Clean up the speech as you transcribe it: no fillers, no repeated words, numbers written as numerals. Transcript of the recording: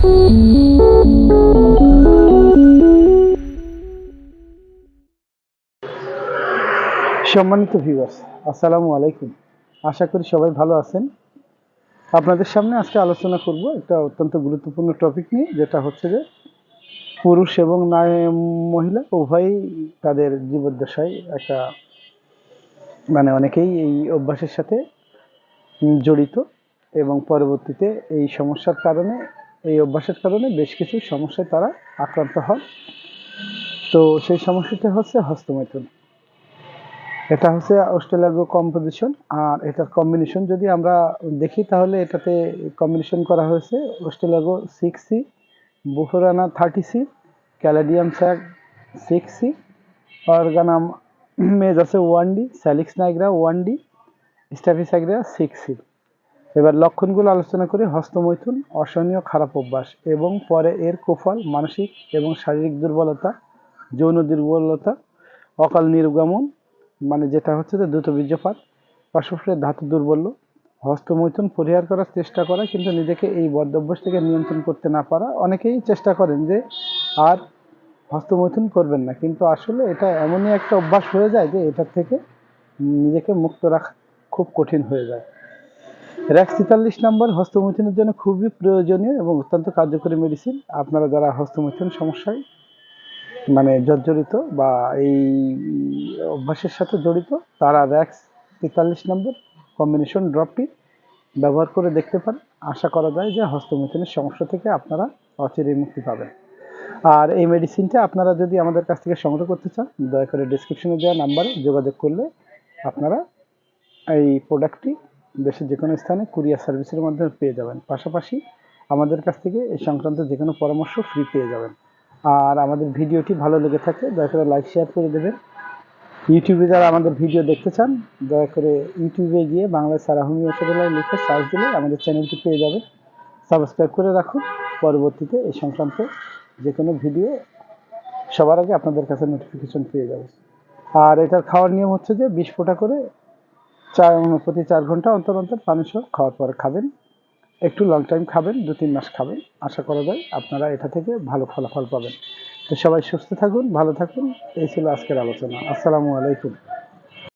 সম্মানিত ভিউয়ার্স, আসসালামু আলাইকুম। আশা করি সবাই ভালো আছেন। আপনাদের সামনে আজকে আলোচনা করব একটা অত্যন্ত গুরুত্বপূর্ণ টপিক নিয়ে, যেটা হচ্ছে যে পুরুষ এবং মহিলা উভয়ই তাদের জীবদ্দশায় একটা অনেকেই এই অভ্যাসের সাথে জড়িত এবং পরবর্তীতে এই অভ্যাসের কারণে বেশ কিছু সমস্যায় তারা আক্রান্ত হন। তো সেই সমস্যাটা হচ্ছে হস্তমৈথুন। এটা হচ্ছে অস্ট্রেলিয়াগো কম্পোজিশন, আর এটার কম্বিনেশন যদি আমরা দেখি তাহলে এটাতে কম্বিনেশন করা হয়েছে অস্ট্রেলিয়াগো 6C, বুফোরানা 30C, ক্যালেডিয়াম স্যাগ 6C, অর্গানাম মেজ আছে 1D, স্যালিক্স নাইগ্রা 1D, স্ট্যাফিসাইগ্রা 6C। এবার লক্ষণগুলো আলোচনা করি। হস্তমৈথুন অসহনীয় খারাপ অভ্যাস এবং পরে এর কুফল মানসিক এবং শারীরিক দুর্বলতা, যৌন দুর্বলতা, অকাল নির্গমন যেটা হচ্ছে যে দ্রুত বীর্যপাত, পার্শ্বফলের ধাতু দুর্বল্য, হস্তমৈথুন পরিহার করার চেষ্টা করা কিন্তু নিজেকে এই বদ অভ্যাস থেকে নিয়ন্ত্রণ করতে না পারা। অনেকেই চেষ্টা করেন যে আর হস্তমৈথুন করবেন না, কিন্তু আসলে এটা এমনই একটা অভ্যাস হয়ে যায় যে এটার থেকে নিজেকে মুক্ত রাখা খুব কঠিন হয়ে যায়। র্যাক্স 43 নম্বর হস্তমৈথুনের জন্য খুবই প্রয়োজনীয় এবং অত্যন্ত কার্যকরী মেডিসিন। আপনারা যারা হস্তমৈথুন সমস্যায় জর্জরিত বা এই অভ্যাসের সাথে জড়িত, তারা র্যাক্স 43 নম্বর কম্বিনেশন ড্রপটি ব্যবহার করে দেখতে পারেন। আশা করা যায় যে হস্তমৈথুনের সমস্যা থেকে আপনারা অচিরেই মুক্তি পাবেন। আর এই মেডিসিনটা আপনারা যদি আমাদের কাছ থেকে সংগ্রহ করতে চান, দয়া করে ডিসক্রিপশনে দেওয়া নাম্বারে যোগাযোগ করলে আপনারা এই প্রোডাক্টটি দেশের যে কোনো স্থানে কুরিয়ার সার্ভিসের মাধ্যমে পেয়ে যাবেন। পাশাপাশি আমাদের কাছ থেকে এই সংক্রান্ত যে কোনো পরামর্শ ফ্রি পেয়ে যাবেন। আর আমাদের ভিডিওটি ভালো লেগে থাকলে দয়া করে লাইক শেয়ার করে দেবেন। ইউটিউবে যারা আমাদের ভিডিও দেখতে চান, দয়া করে ইউটিউবে গিয়ে বাংলায় সারা হোমিও চ্যানেল লিখে সার্চ দিলে আমাদের চ্যানেলটি পেয়ে যাবেন। সাবস্ক্রাইব করে রাখুন, পরবর্তীতে এই সংক্রান্ত যে কোনো ভিডিও সবার আগে আপনাদের কাছে নোটিফিকেশন পেয়ে যাবে। আর এটার খাওয়ার নিয়ম হচ্ছে যে 20 ফোঁটা করে প্রতি 4 ঘন্টা অন্তর অন্তর পানি সহ খাওয়ার পরে খাবেন। একটু লং টাইম খাবেন, 2-3 মাস খাবেন। আশা করা যায় আপনারা এটা থেকে ভালো ফলাফল পাবেন। তো সবাই সুস্থ থাকুন, ভালো থাকুন। এই ছিল আজকের আলোচনা। আসসালামু আলাইকুম।